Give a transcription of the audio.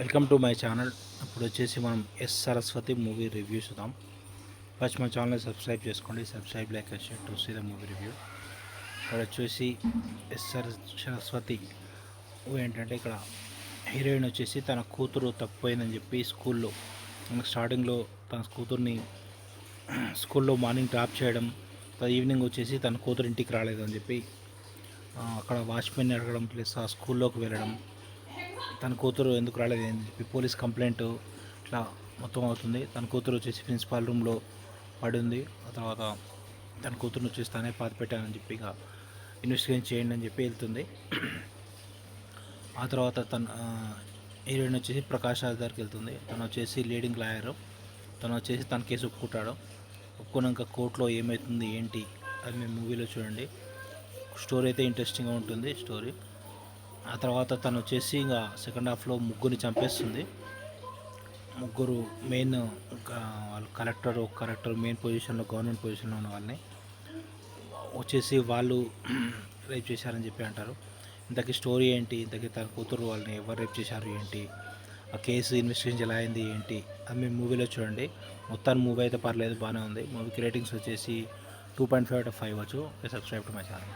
Welcome to my channel. ఇప్పుడు వచ్చేసి మనం ఎస్ సరస్వతి మూవీ రివ్యూ చూద్దాం. ఫస్ట్ మన ఛానల్ని సబ్స్క్రైబ్ చేసుకోండి. Subscribe like share to see the movie review. ఇక్కడ వచ్చేసి సరస్వతి మూవీ ఏంటంటే ఇక్కడ హీరోయిన్ వచ్చేసి తన కూతురు తప్పిపోయిందని చెప్పి స్కూల్లో మనకు స్టార్టింగ్లో తన కూతుర్ని స్కూల్లో మార్నింగ్ డ్రాప్ చేయడం, ఈవినింగ్ వచ్చేసి తన కూతురు ఇంటికి రాలేదని చెప్పి అక్కడ వాచ్మెన్ని అడగడం, ప్లస్ ఆ స్కూల్లోకి వెళ్ళడం, తన కూతురు ఎందుకు రాలేదు అని చెప్పి పోలీస్ కంప్లైంట్ ఇట్లా మొత్తం అవుతుంది. తన కూతురు వచ్చేసి ప్రిన్సిపాల్ రూమ్లో పడింది. ఆ తర్వాత తన కూతురుని వచ్చేసి తానే పాతి పెట్టానని చెప్పి ఇక ఇన్వెస్టిగేషన్ చేయండి అని చెప్పి వెళ్తుంది. ఆ తర్వాత తన హీరోయిన్ వచ్చేసి ప్రకాష్ రాజ్ దగ్గరికి వెళ్తుంది. తను వచ్చేసి లీడింగ్ లాయర్. తను వచ్చేసి తన కేసు ఒప్పుకుంటాడు. ఒప్పుకున్నాక కోర్టులో ఏమవుతుంది ఏంటి అది మేము మూవీలో చూడండి. స్టోరీ అయితే ఇంట్రెస్టింగ్గా ఉంటుంది స్టోరీ. ఆ తర్వాత తను వచ్చేసి ఇంకా సెకండ్ హాఫ్లో ముగ్గురిని చంపేస్తుంది. ముగ్గురు మెయిన్ వాళ్ళు కలెక్టర్ మెయిన్ పొజిషన్లో, గవర్నమెంట్ పొజిషన్లో ఉన్న వాళ్ళని వచ్చేసి వాళ్ళు రేప్ చేశారని చెప్పి అంటారు. ఇంతకీ స్టోరీ ఏంటి, ఇంతకీ తన కూతురు వాళ్ళని ఎవరు రేప్ చేశారు ఏంటి, ఆ కేసు ఇన్వెస్టిగేషన్ ఎలా అయింది ఏంటి అది మేము మూవీలో చూడండి. మొత్తాన్ని మూవీ అయితే పర్లేదు, బాగానే ఉంది. మూవీకి రేటింగ్స్ వచ్చేసి 2.5/5 ఇవ్వచ్చు. Subscribe to my channel.